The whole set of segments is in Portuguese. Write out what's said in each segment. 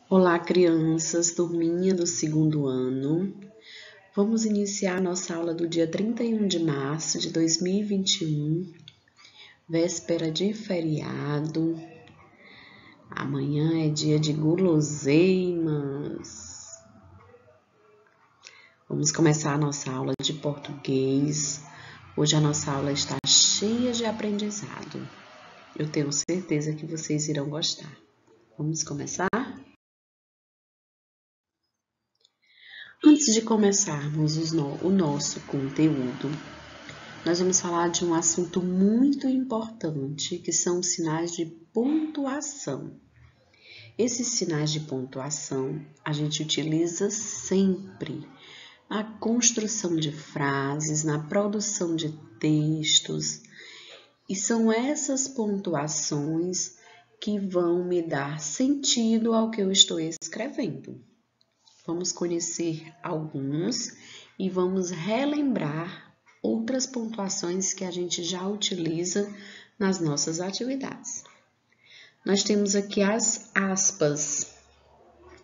Olá, crianças, turminha do segundo ano. Vamos iniciar nossa aula do dia 31 de março de 2021, véspera de feriado. Amanhã é dia de guloseimas. Vamos começar a nossa aula de português. Hoje a nossa aula está cheia de aprendizado. Eu tenho certeza que vocês irão gostar. Vamos começar? Antes de começarmos o nosso conteúdo, nós vamos falar de um assunto muito importante, que são os sinais de pontuação. Esses sinais de pontuação a gente utiliza sempre na construção de frases, na produção de textos, e são essas pontuações que vão me dar sentido ao que eu estou escrevendo. Vamos conhecer alguns e vamos relembrar outras pontuações que a gente já utiliza nas nossas atividades. Nós temos aqui as aspas,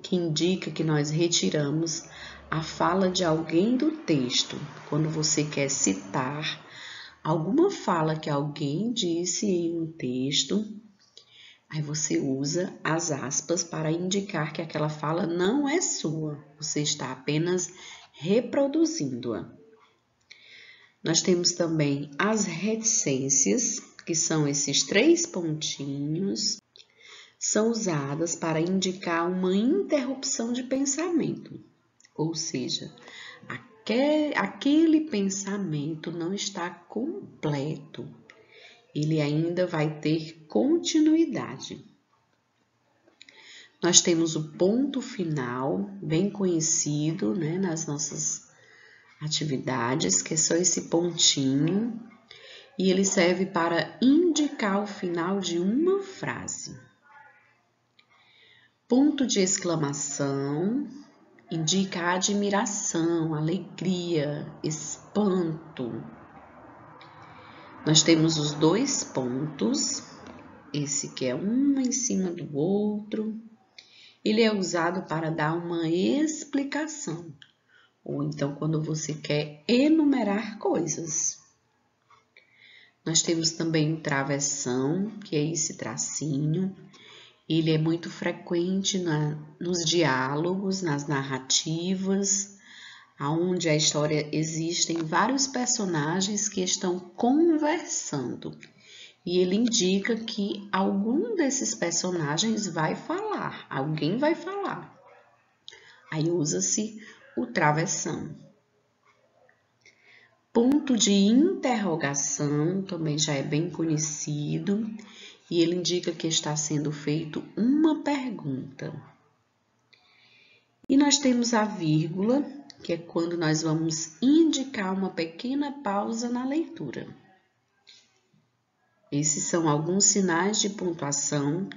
que indica que nós retiramos a fala de alguém do texto. Quando você quer citar alguma fala que alguém disse em um texto, aí você usa as aspas para indicar que aquela fala não é sua, você está apenas reproduzindo-a. Nós temos também as reticências, que são esses 3 pontinhos, são usadas para indicar uma interrupção de pensamento, ou seja, aquele pensamento não está completo. Ele ainda vai ter continuidade. Nós temos o ponto final, bem conhecido, nas nossas atividades, que é só esse pontinho, e ele serve para indicar o final de uma frase. Ponto de exclamação indica admiração, alegria, espanto. Nós temos os 2 pontos, esse que é um em cima do outro. Ele é usado para dar uma explicação, ou então quando você quer enumerar coisas. Nós temos também o travessão, que é esse tracinho. Ele é muito frequente nos diálogos, nas narrativas, onde a história existem vários personagens que estão conversando. E ele indica que algum desses personagens vai falar, alguém vai falar. Aí usa-se o travessão. Ponto de interrogação também já é bem conhecido e ele indica que está sendo feito uma pergunta. E nós temos a vírgula, que é quando nós vamos indicar uma pequena pausa na leitura. Esses são alguns sinais de pontuação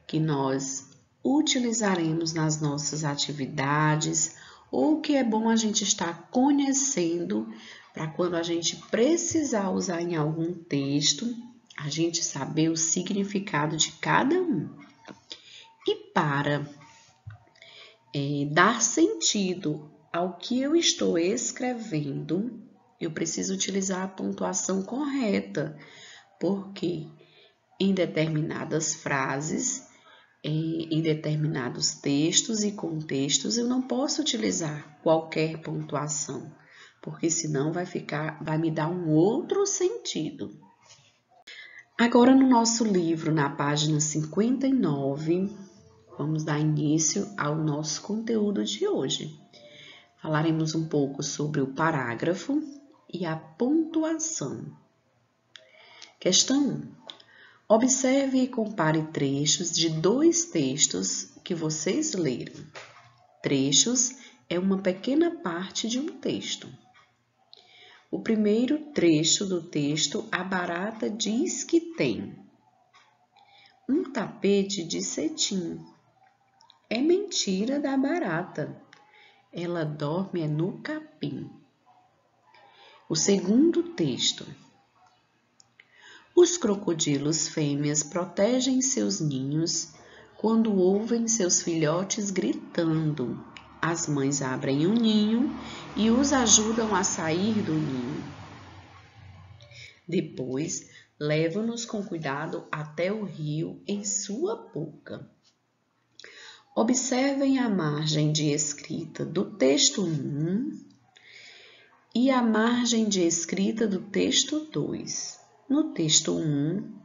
que nós utilizaremos nas nossas atividades ou que é bom a gente estar conhecendo para quando a gente precisar usar em algum texto, a gente saber o significado de cada um. E para dar sentido ao que eu estou escrevendo, eu preciso utilizar a pontuação correta, porque em determinadas frases, em determinados textos e contextos, eu não posso utilizar qualquer pontuação, porque senão vai me dar um outro sentido. Agora, no nosso livro, na página 59, vamos dar início ao nosso conteúdo de hoje. Falaremos um pouco sobre o parágrafo e a pontuação. Questão 1. Observe e compare trechos de 2 textos que vocês leram. Trechos é uma pequena parte de um texto. O primeiro trecho do texto, a barata diz que tem um tapete de cetim. É mentira da barata. Ela dorme no capim. O segundo texto. Os crocodilos fêmeas protegem seus ninhos quando ouvem seus filhotes gritando. As mães abrem um ninho e os ajudam a sair do ninho. Depois, levam-nos com cuidado até o rio em sua boca. Observem a margem de escrita do texto 1 e a margem de escrita do texto 2. No texto 1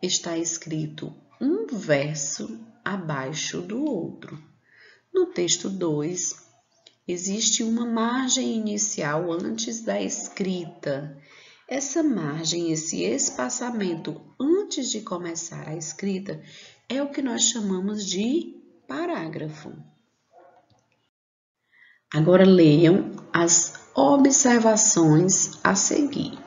está escrito um verso abaixo do outro. No texto 2, existe uma margem inicial antes da escrita. Essa margem, esse espaçamento antes de começar a escrita, é o que nós chamamos de parágrafo. Agora leiam as observações a seguir.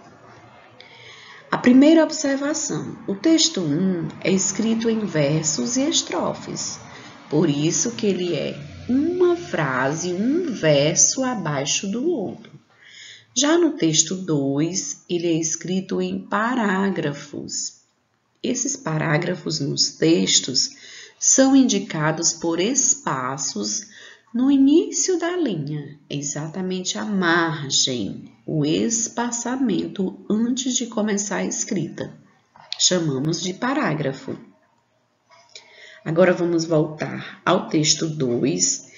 A primeira observação: o texto 1 é escrito em versos e estrofes, por isso que ele é uma frase, um verso abaixo do outro. Já no texto 2, ele é escrito em parágrafos. Esses parágrafos nos textos são indicados por espaços no início da linha, exatamente a margem, o espaçamento antes de começar a escrita. Chamamos de parágrafo. Agora vamos voltar ao texto 2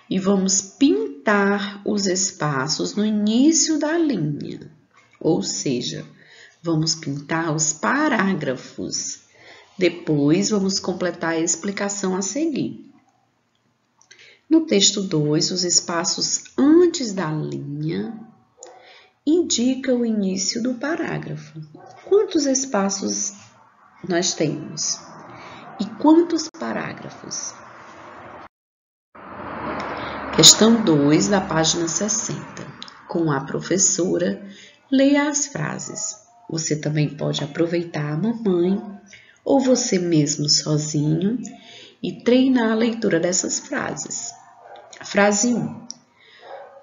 e vamos pintar os espaços no início da linha, ou seja, vamos pintar os parágrafos. Depois vamos completar a explicação a seguir. No texto 2, os espaços antes da linha indicam o início do parágrafo. Quantos espaços nós temos? E quantos parágrafos? Questão 2, da página 60. Com a professora, leia as frases. Você também pode aproveitar a mamãe ou você mesmo sozinho e treinar a leitura dessas frases. Frase 1.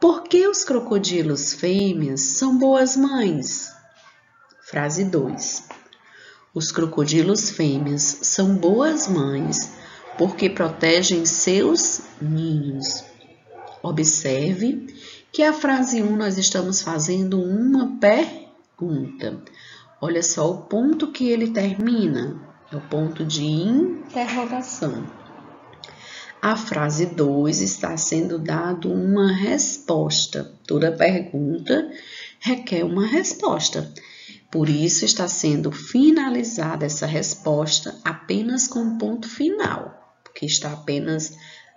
Por que os crocodilos fêmeas são boas mães? Frase 2. Os crocodilos fêmeas são boas mães porque protegem seus ninhos. Observe que a frase 1 nós estamos fazendo uma pergunta. Olha só o ponto que ele termina, é o ponto de interrogação. A frase 2 está sendo dado uma resposta. Toda pergunta requer uma resposta. Por isso está sendo finalizada essa resposta apenas com um ponto final, porque está apenas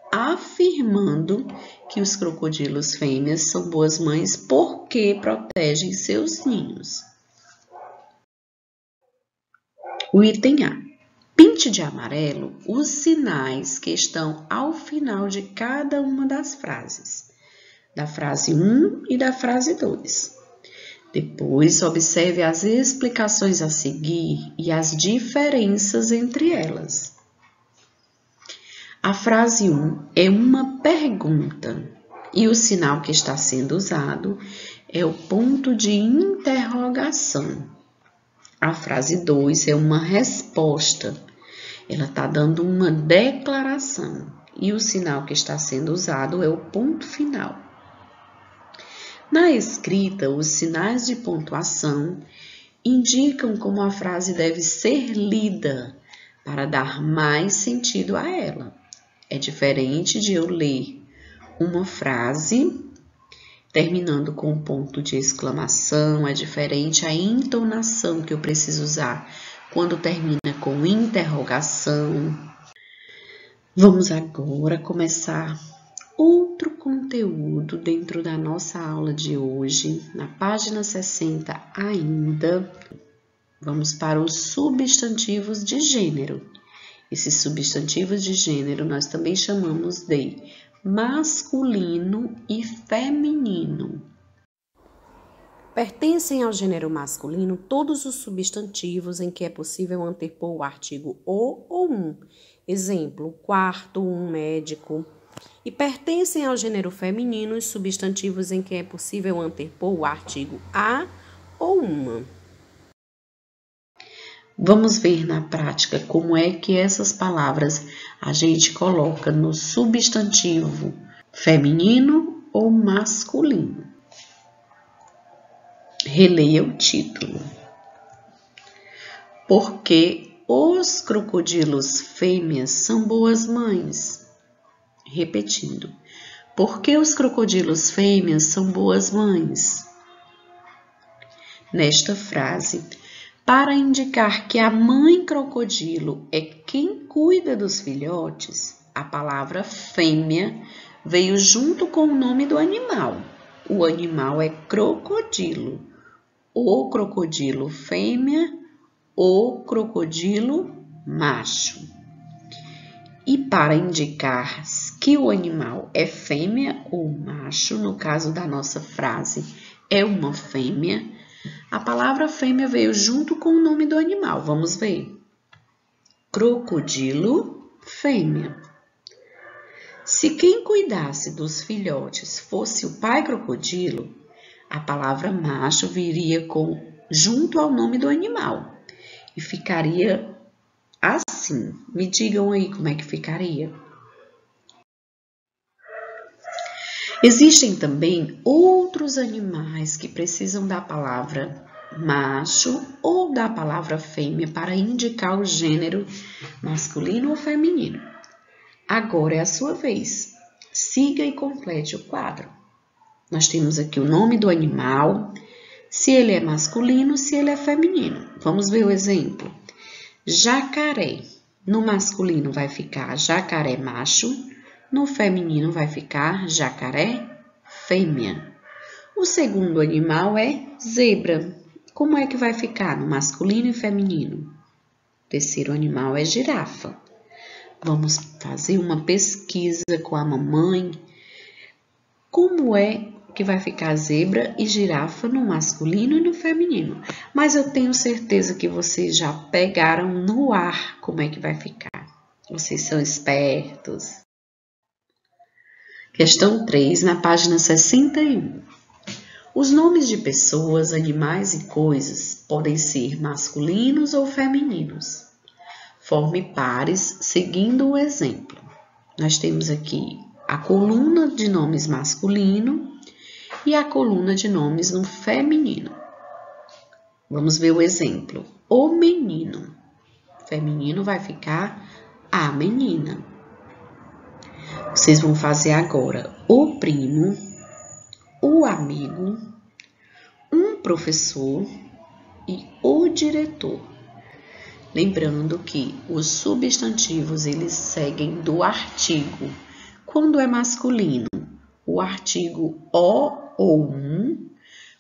afirmando que os crocodilos fêmeas são boas mães porque protegem seus ninhos. O item A. Pinte de amarelo os sinais que estão ao final de cada uma das frases, da frase 1 e da frase 2. Depois, observe as explicações a seguir e as diferenças entre elas. A frase 1 é uma pergunta e o sinal que está sendo usado é o ponto de interrogação. A frase 2 é uma resposta. Ela está dando uma declaração e o sinal que está sendo usado é o ponto final. Na escrita, os sinais de pontuação indicam como a frase deve ser lida para dar mais sentido a ela. É diferente de eu ler uma frase terminando com um ponto de exclamação, é diferente a entonação que eu preciso usar quando termina com interrogação. Vamos agora começar outro conteúdo dentro da nossa aula de hoje, na página 60 ainda. Vamos para os substantivos de gênero. Esses substantivos de gênero nós também chamamos de masculino e feminino. Pertencem ao gênero masculino todos os substantivos em que é possível antepor o artigo o ou um. Exemplo, quarto, um médico. E pertencem ao gênero feminino os substantivos em que é possível antepor o artigo a ou uma. Vamos ver na prática como é que essas palavras a gente coloca no substantivo feminino ou masculino. Releia o título. Porque os crocodilos fêmeas são boas mães. Repetindo. Porque os crocodilos fêmeas são boas mães. Nesta frase, para indicar que a mãe crocodilo é quem cuida dos filhotes, a palavra fêmea veio junto com o nome do animal. O animal é crocodilo. O crocodilo fêmea, o crocodilo macho. E para indicar que o animal é fêmea ou macho, no caso da nossa frase, é uma fêmea, a palavra fêmea veio junto com o nome do animal. Vamos ver. Crocodilo fêmea. Se quem cuidasse dos filhotes fosse o pai crocodilo, a palavra macho viria junto ao nome do animal e ficaria assim. Me digam aí como é que ficaria. Existem também outros animais que precisam da palavra macho ou da palavra fêmea para indicar o gênero masculino ou feminino. Agora é a sua vez. Siga e complete o quadro. Nós temos aqui o nome do animal, se ele é masculino, se ele é feminino. Vamos ver o exemplo. Jacaré. No masculino vai ficar jacaré macho, no feminino vai ficar jacaré fêmea. O segundo animal é zebra. Como é que vai ficar no masculino e feminino? O terceiro animal é girafa. Vamos fazer uma pesquisa com a mamãe. Como é que vai ficar zebra e girafa no masculino e no feminino? Mas eu tenho certeza que vocês já pegaram no ar como é que vai ficar. Vocês são espertos. Questão 3, na página 61. Os nomes de pessoas, animais e coisas podem ser masculinos ou femininos. Forme pares seguindo o exemplo. Nós temos aqui a coluna de nomes masculino e a coluna de nomes no feminino. Vamos ver o exemplo. O menino. Feminino vai ficar a menina. Vocês vão fazer agora o primo, o amigo, um professor e o diretor. Lembrando que os substantivos eles seguem do artigo. Quando é masculino, o artigo o ou um.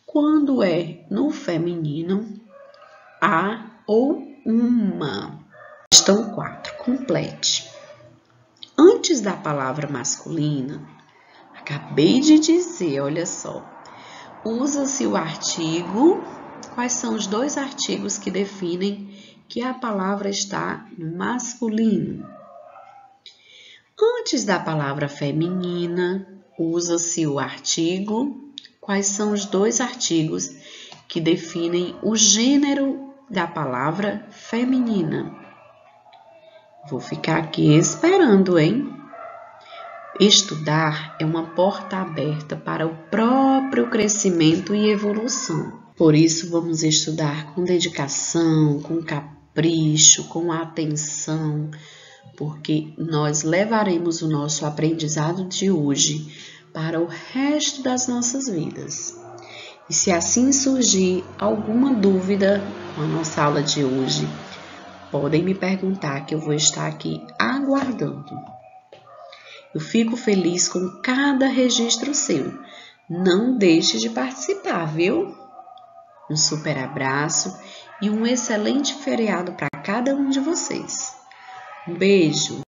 Quando é no feminino, a ou uma. Questão 4. Complete. Antes da palavra masculina, acabei de dizer, olha só, usa-se o artigo. Quais são os dois artigos que definem que a palavra está no masculino? Antes da palavra feminina, usa-se o artigo. Quais são os dois artigos que definem o gênero da palavra feminina? Vou ficar aqui esperando, hein? Estudar é uma porta aberta para o próprio crescimento e evolução. Por isso, vamos estudar com dedicação, com capricho, com atenção, porque nós levaremos o nosso aprendizado de hoje para o resto das nossas vidas. E se assim surgir alguma dúvida com a nossa aula de hoje, podem me perguntar que eu vou estar aqui aguardando. Eu fico feliz com cada registro seu. Não deixe de participar, viu? Um super abraço e um excelente feriado para cada um de vocês. Um beijo!